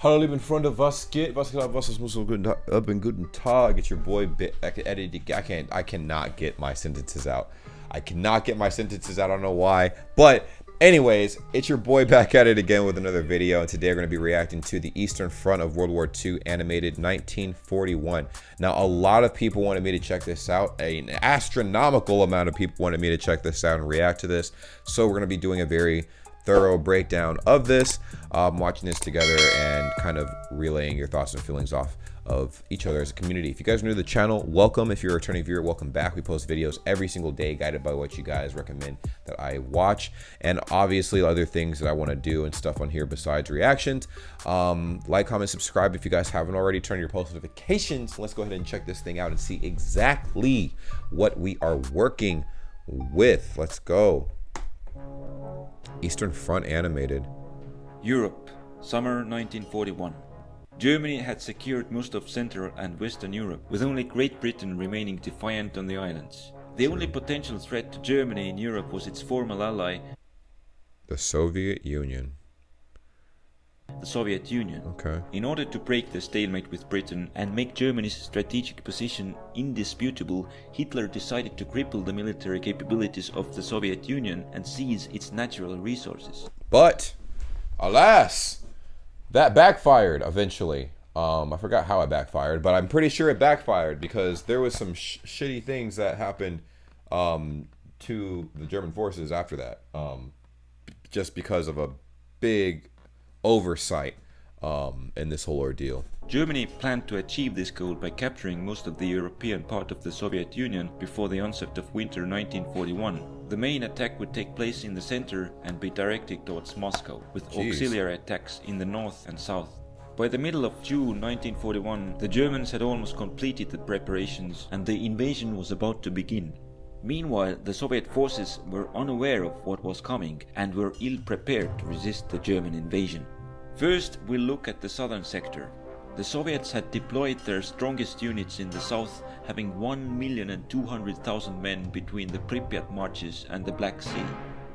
Hallo lieben Freunde, was geht? Was geht ab? Was muss so guten Tag? It's your boy Bit. I cannot get my sentences out. I don't know why. But anyways, it's your boy back at it again with another video. And today we're going to be reacting to the Eastern Front of World War II animated 1941. Now, a lot of people wanted me to check this out. An astronomical amount of people wanted me to check this out and react to this. So we're going to be doing a very thorough breakdown of this, watching this together and kind of relaying your thoughts and feelings off of each other as a community. If you guys are new to the channel, welcome. If you're a returning viewer, welcome back. We post videos every single day guided by what you guys recommend that I watch, and obviously other things that I want to do and stuff on here besides reactions. Like, comment, subscribe if you guys haven't already. Turn your post notifications. Let's go ahead and check this thing out and see exactly what we are working with. Let's go. Eastern Front animated. Europe, summer 1941. Germany had secured most of Central and Western Europe, with only Great Britain remaining defiant on the islands. The only potential threat to Germany in Europe was its former ally, The Soviet Union. the Soviet Union. Okay. In order to break the stalemate with Britain and make Germany's strategic position indisputable, Hitler decided to cripple the military capabilities of the Soviet Union and seize its natural resources. But, alas, that backfired eventually. I forgot how it backfired, but I'm pretty sure it backfired because there was some shitty things that happened to the German forces after that, just because of a big oversight in this whole ordeal. Germany planned to achieve this goal by capturing most of the European part of the Soviet Union before the onset of winter 1941. The main attack would take place in the center and be directed towards Moscow, with auxiliary attacks in the north and south. By the middle of June 1941, the Germans had almost completed the preparations and the invasion was about to begin. Meanwhile, the Soviet forces were unaware of what was coming and were ill-prepared to resist the German invasion. First, we'll look at the southern sector. The Soviets had deployed their strongest units in the south, having 1,200,000 men between the Pripyat marches and the Black Sea.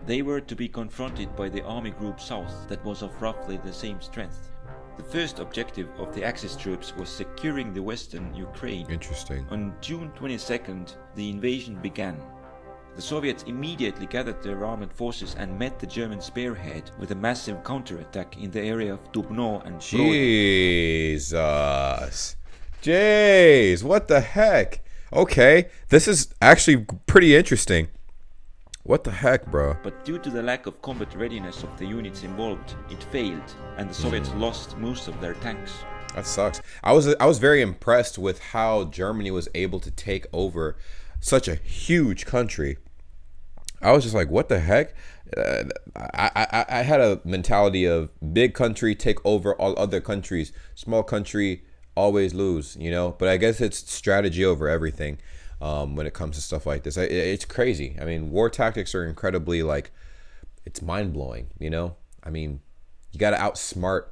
They were to be confronted by the Army Group South that was of roughly the same strength. The first objective of the Axis troops was securing the western Ukraine. Interesting. On June 22nd, the invasion began. The Soviets immediately gathered their armed forces and met the German spearhead with a massive counterattack in the area of Dubno and Brody. Jesus. Jeez, what the heck? Okay, this is actually pretty interesting. What the heck, bro? But due to the lack of combat readiness of the units involved, it failed, and the Soviets lost most of their tanks. That sucks. I was very impressed with how Germany was able to take over such a huge country. I was just like, what the heck? I had a mentality of big country take over all other countries, small country always lose, you know? But I guess it's strategy over everything when it comes to stuff like this. It's crazy. I mean, war tactics are incredibly, like, it's mind-blowing, you know? I mean, you got to outsmart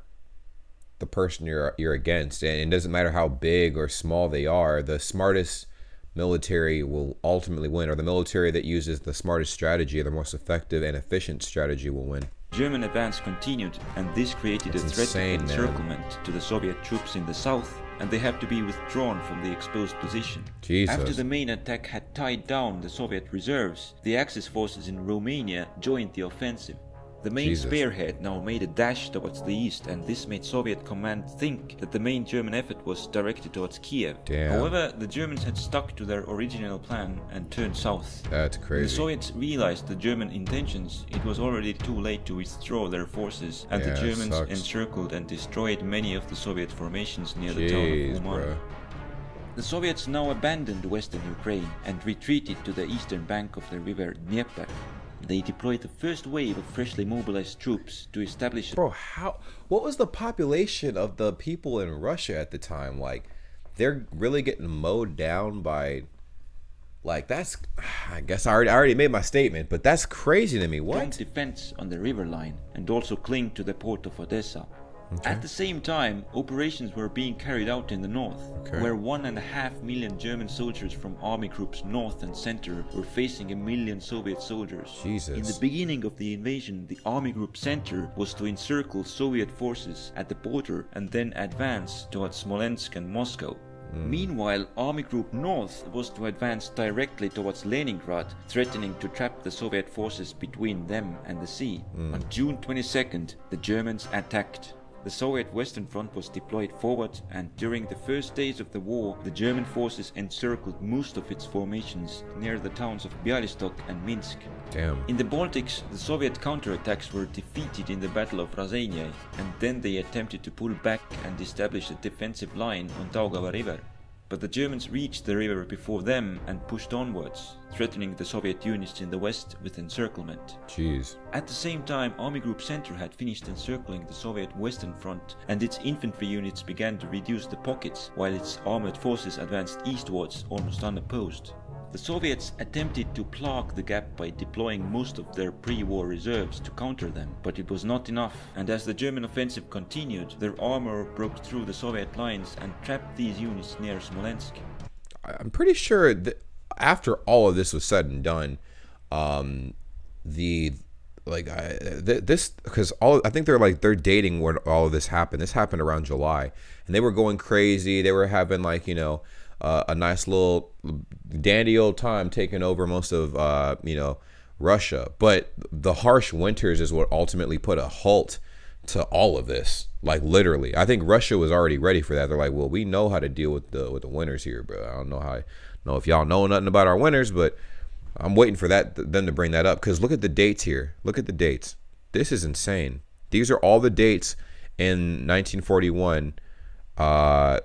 the person you're against, and it doesn't matter how big or small they are. The smartest military will ultimately win, or the military that uses the smartest strategy, or the most effective and efficient strategy will win. German advance continued, and this created a threat of encirclement to the Soviet troops in the south, and they have to be withdrawn from the exposed position. Jesus. After the main attack had tied down the Soviet reserves, the Axis forces in Romania joined the offensive. The main spearhead now made a dash towards the east, and this made Soviet command think that the main German effort was directed towards Kiev. Damn. However, the Germans had stuck to their original plan and turned south. That's When crazy. the Soviets realized the German intentions, it was already too late to withdraw their forces, and the Germans encircled and destroyed many of the Soviet formations near the town of Uman. Bro. The Soviets now abandoned western Ukraine and retreated to the eastern bank of the river Dnieper. They deployed the first wave of freshly mobilized troops to establish... Bro, what was the population of the people in Russia at the time? Like, they're really getting mowed down by, like, that's, I guess I already made my statement, but that's crazy to me. What? Defense on the river line and also cling to the port of Odessa. At the same time, operations were being carried out in the north, where 1.5 million German soldiers from army groups north and center were facing 1 million Soviet soldiers. Jesus. In the beginning of the invasion, the army group center was to encircle Soviet forces at the border and then advance towards Smolensk and Moscow. Meanwhile, Army Group North was to advance directly towards Leningrad, threatening to trap the Soviet forces between them and the sea. On June 22nd, the Germans attacked. The Soviet Western Front was deployed forward, and during the first days of the war, the German forces encircled most of its formations near the towns of Bialystok and Minsk. Damn. In the Baltics, the Soviet counterattacks were defeated in the Battle of Raseiniai, and then they attempted to pull back and establish a defensive line on Daugava River. But the Germans reached the river before them and pushed onwards, threatening the Soviet units in the west with encirclement. Jeez. At the same time, Army Group Center had finished encircling the Soviet Western Front, and its infantry units began to reduce the pockets, while its armored forces advanced eastwards almost unopposed. The Soviets attempted to plug the gap by deploying most of their pre-war reserves to counter them, but it was not enough, and as the German offensive continued, their armor broke through the Soviet lines and trapped these units near Smolensk. I'm pretty sure that after all of this was said and done, because I think they're dating when all of this happened. This happened around July, and they were going crazy. They were having a nice little dandy old time taking over most of Russia. But the harsh winters is what ultimately put a halt to all of this. Like literally, I think Russia was already ready for that. They're like, well, we know how to deal with the winters here, bro. I don't know if y'all know nothing about our winters, but I'm waiting for them to bring that up. Because look at the dates here. Look at the dates. This is insane. These are all the dates in 1941 of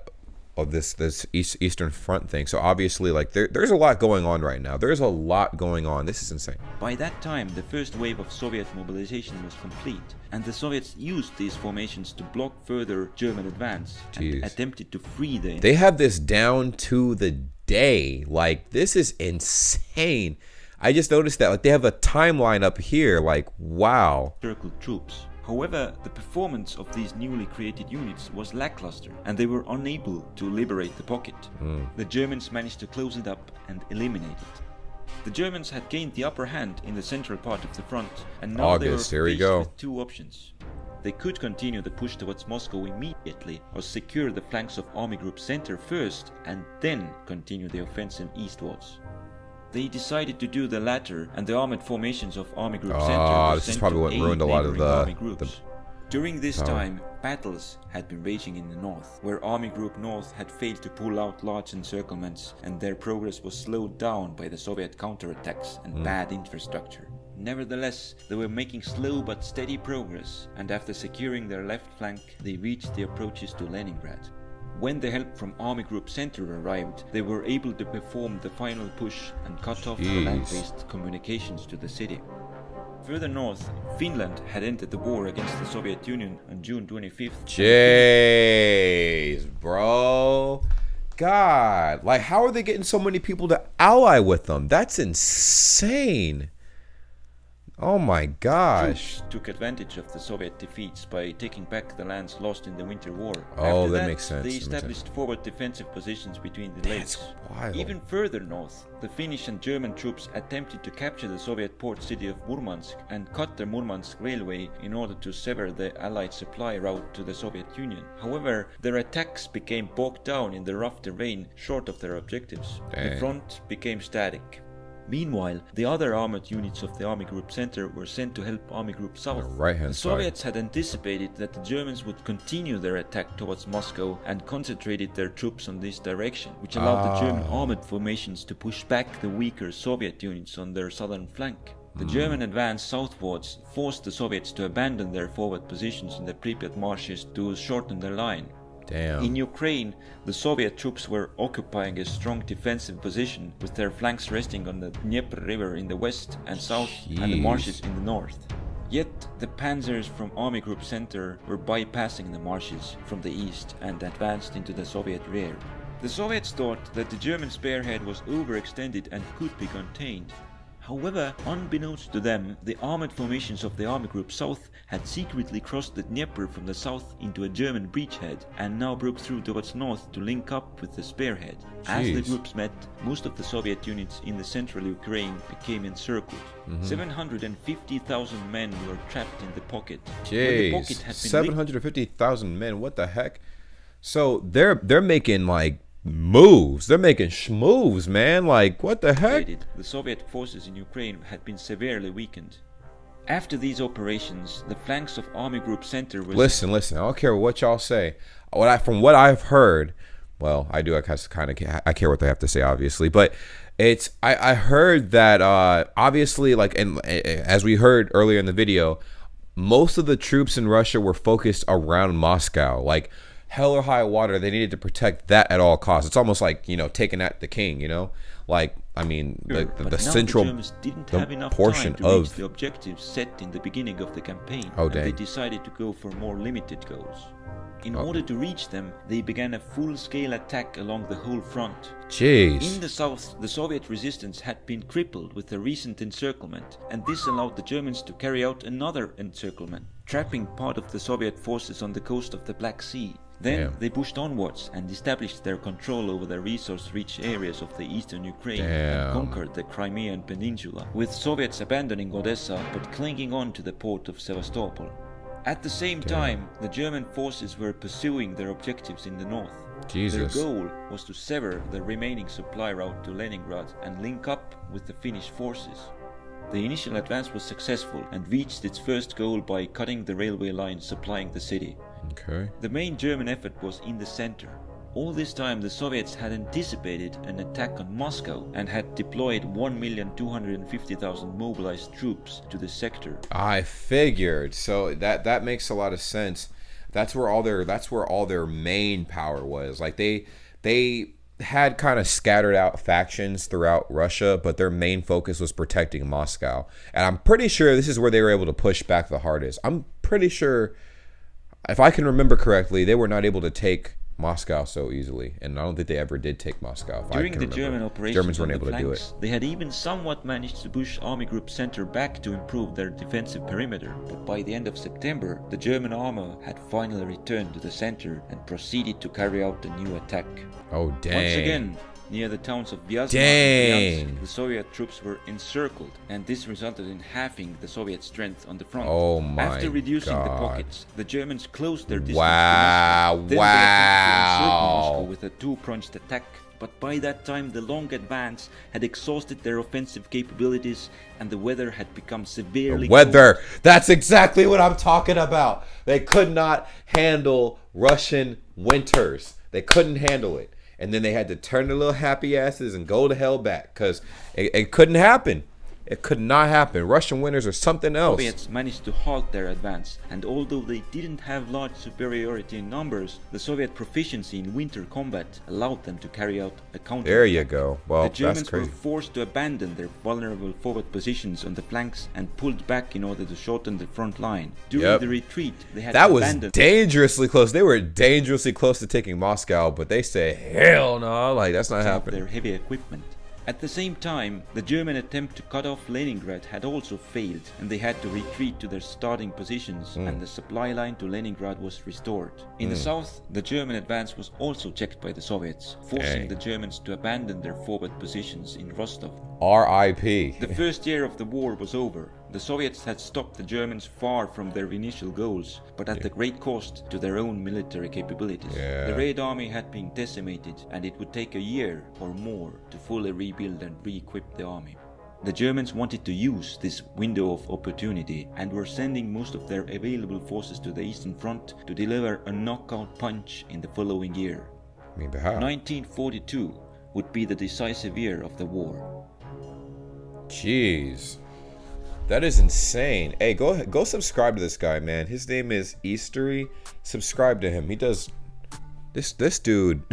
this Eastern Front thing. So obviously, there's a lot going on right now. There's a lot going on. This is insane. By that time, the first wave of Soviet mobilization was complete, and the Soviets used these formations to block further German advance and attempted to free the... They have this down to the day. This is insane. I just noticed that. They have a timeline up here. Wow. Circled troops. However, the performance of these newly created units was lackluster, and they were unable to liberate the pocket. The Germans managed to close it up and eliminate it. The Germans had gained the upper hand in the central part of the front, and now they were faced with two options. They could continue the push towards Moscow immediately, or secure the flanks of Army Group Center first, and then continue the offensive eastwards. They decided to do the latter, and the armored formations of Army Group Center were this sent is probably what to ruined aid a lot of neighboring army the groups. During this time, battles had been raging in the north, where Army Group North had failed to pull out large encirclements, and their progress was slowed down by the Soviet counterattacks and bad infrastructure. Nevertheless, they were making slow but steady progress, and after securing their left flank, they reached the approaches to Leningrad. When the help from Army Group Center arrived, they were able to perform the final push and cut off the land-based communications to the city. Further north, Finland had entered the war against the Soviet Union on June 25th. Jeez, bro. God, how are they getting so many people to ally with them? That's insane. Oh my gosh. Troops took advantage of the Soviet defeats by taking back the lands lost in the Winter War. Oh, After that makes sense. They established forward defensive positions between the lakes. Wild. Even further north, the Finnish and German troops attempted to capture the Soviet port city of Murmansk and cut the Murmansk railway in order to sever the Allied supply route to the Soviet Union. However, their attacks became bogged down in the rough terrain short of their objectives. Dang. The front became static. Meanwhile, the other armored units of the Army Group Center were sent to help Army Group South. Right-hand the Soviets had anticipated that the Germans would continue their attack towards Moscow and concentrated their troops on this direction, which allowed the German armored formations to push back the weaker Soviet units on their southern flank. The German advance southwards forced the Soviets to abandon their forward positions in the Pripyat marshes to shorten their line. Damn. In Ukraine, the Soviet troops were occupying a strong defensive position, with their flanks resting on the Dnieper River in the west and south and the marshes in the north. Yet, the panzers from Army Group Center were bypassing the marshes from the east and advanced into the Soviet rear. The Soviets thought that the German spearhead was overextended and could be contained. However, unbeknownst to them, the armored formations of the Army Group South had secretly crossed the Dnieper from the south into a German breachhead and now broke through towards north to link up with the spearhead. As the groups met, most of the Soviet units in the central Ukraine became encircled. 750,000 men were trapped in the pocket. Jeez, 750,000 men, what the heck? So they're making like moves. They're making schmoves, man. Like, what the heck? The Soviet forces in Ukraine had been severely weakened. After these operations, the flanks of Army Group Center was... Listen. I don't care what y'all say. From what I've heard, well, I do. I care what they have to say, obviously, but it's. I heard that obviously, like, and as we heard earlier in the video, most of the troops in Russia were focused around Moscow, like. Hell or high water, they needed to protect that at all costs. It's almost like, taking at the king, like, I mean, the central the Germans didn't have enough portion time to of reach the objectives set in the beginning of the campaign. Oh, and dang. they decided to go for more limited goals. In order to reach them, they began a full-scale attack along the whole front. Jeez. In the south, the Soviet resistance had been crippled with the recent encirclement, and this allowed the Germans to carry out another encirclement, trapping part of the Soviet forces on the coast of the Black Sea. Then they pushed onwards and established their control over the resource-rich areas of the eastern Ukraine and conquered the Crimean Peninsula, with Soviets abandoning Odessa but clinging on to the port of Sevastopol. At the same time, the German forces were pursuing their objectives in the north. Jesus. Their goal was to sever the remaining supply route to Leningrad and link up with the Finnish forces. The initial advance was successful and reached its first goal by cutting the railway line supplying the city. Okay. The main German effort was in the center. All this time the Soviets had anticipated an attack on Moscow and had deployed 1,250,000 mobilized troops to the sector. I figured. So that makes a lot of sense. That's where all their main power was. Like they had kind of scattered out factions throughout Russia, but their main focus was protecting Moscow. And I'm pretty sure this is where they were able to push back the hardest. I'm pretty sure, if I can remember correctly, they were not able to take Moscow so easily, and I don't think they ever did take Moscow. During the German operations Germans weren't on able the to do flanks, it. they had even somewhat managed to push Army Group Center back to improve their defensive perimeter, but by the end of September, the German armor had finally returned to the center and proceeded to carry out a new attack. Oh, dang. Once again, near the towns of Vyazma Dang. and Bryansk, the Soviet troops were encircled, and this resulted in halving the Soviet strength on the front. Oh my After reducing the God. pockets, the Germans closed their distance Wow, to Moscow. Then they attempted to encircle wow. Moscow with a two-pronged attack. But by that time, the long advance had exhausted their offensive capabilities, and the weather had become severely Weather. That's exactly what I'm talking about. They could not handle Russian winters. They couldn't handle it. And then they had to turn their little happy asses and go to hell back, because it couldn't happen. It could not happen. Russian winters are something else. Soviets managed to halt their advance, and although they didn't have large superiority in numbers, the Soviet proficiency in winter combat allowed them to carry out a counter. There you go. Well, The that's Germans were crazy. forced to abandon their vulnerable forward positions on the flanks and pulled back in order to shorten the front line. During the retreat, they had That to was abandon dangerously close. They were dangerously close to taking Moscow, but they say, hell no, like that's not some of happening. their heavy equipment. At the same time, the German attempt to cut off Leningrad had also failed, and they had to retreat to their starting positions, and the supply line to Leningrad was restored. In the south, the German advance was also checked by the Soviets, forcing Dang. the Germans to abandon their forward positions in Rostov. R.I.P. The first year of the war was over. The Soviets had stopped the Germans far from their initial goals, but at the great cost to their own military capabilities. The Red Army had been decimated, and it would take a year or more to fully rebuild and re-equip the army. The Germans wanted to use this window of opportunity and were sending most of their available forces to the Eastern Front to deliver a knockout punch in the following year. I mean, but how? 1942 would be the decisive year of the war. Jeez. That is insane. Hey, go subscribe to this guy, man. His name is Eastery. Subscribe to him. He does this dude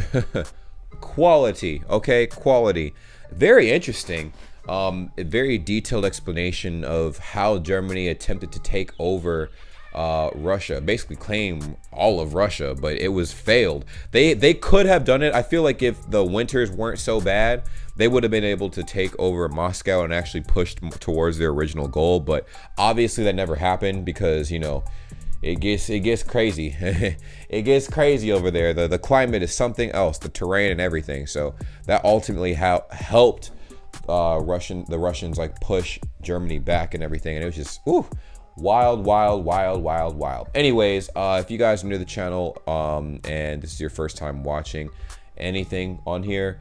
quality, okay? Quality. Very interesting. A very detailed explanation of how Germany attempted to take over Russia, basically claim all of Russia, but it was failed. They could have done it. I feel like if the winters weren't so bad, they would have been able to take over Moscow and actually push towards their original goal. But obviously that never happened because, you know, it gets crazy. It gets crazy over there. The climate is something else, the terrain and everything. So that ultimately helped the Russians like push Germany back and everything. And it was just wild. Anyways, if you guys are new to the channel and this is your first time watching anything on here,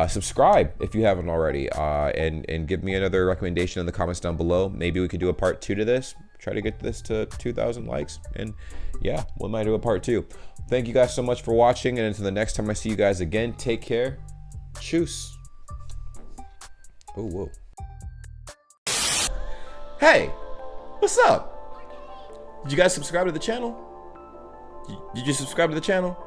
subscribe if you haven't already, and give me another recommendation in the comments down below. Maybe we could do a part 2 to this, try to get this to 2,000 likes, and yeah, we might do a part 2. Thank you guys so much for watching, and until the next time I see you guys again, take care. Tschüss. Oh, whoa. Hey, what's up? Did you guys subscribe to the channel? Did you subscribe to the channel?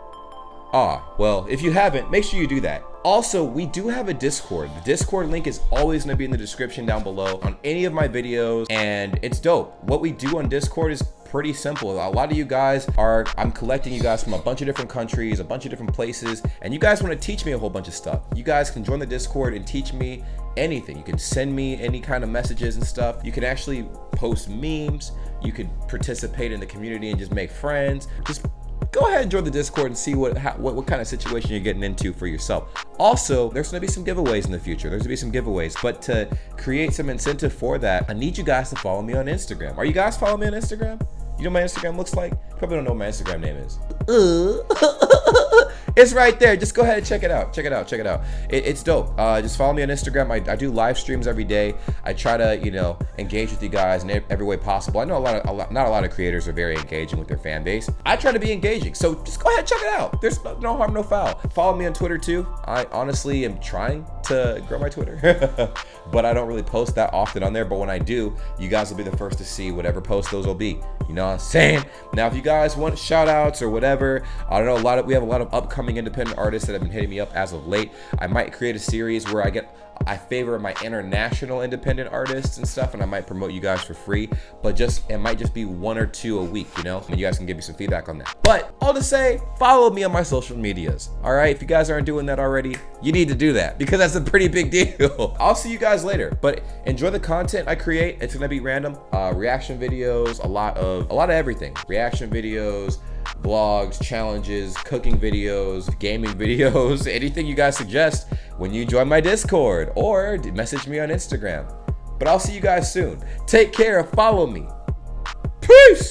Well, if you haven't, make sure you do that. Also, we do have a Discord. The Discord link is always going to be in the description down below on any of my videos, and it's dope. What we do on Discord is pretty simple. A lot of you guys I'm collecting you guys from a bunch of different countries, a bunch of different places, and you guys want to teach me a whole bunch of stuff. You guys can join the Discord and teach me anything. You can send me any kind of messages and stuff. You can actually post memes. You could participate in the community and just make friends. Just go ahead and join the Discord and see what kind of situation you're getting into for yourself. Also, there's going to be some giveaways in the future. There's going to be some giveaways, but to create some incentive for that, I need you guys to follow me on Instagram. Are you guys following me on Instagram? You know what my Instagram looks like? Probably don't know what my Instagram name is. It's right there. Just go ahead and check it out. It's dope. Just follow me on Instagram. I do live streams every day. I try to, you know, engage with you guys in every way possible. I know not a lot of creators are very engaging with their fan base. I try to be engaging, so just go ahead and check it out. There's no harm, no foul. Follow me on Twitter too. I honestly am trying to grow my Twitter, but I don't really post that often on there. But when I do, you guys will be the first to see whatever post those will be. You know what I'm saying? Now, if you guys want shout outs or whatever, I don't know, we have a lot of upcoming independent artists that have been hitting me up as of late. I might create a series where I favor my international independent artists and stuff, and I might promote you guys for free, but it might just be 1 or 2 a week, you know, and you guys can give me some feedback on that. But all to say, follow me on my social medias. All right, if you guys aren't doing that already, you need to do that because that's a pretty big deal. I'll see you guys later, but enjoy the content I create. It's gonna be random reaction videos, a lot of everything. Reaction videos, vlogs, challenges, cooking videos, gaming videos, anything you guys suggest when you join my Discord or message me on Instagram. But I'll see you guys soon. Take care and follow me. Peace!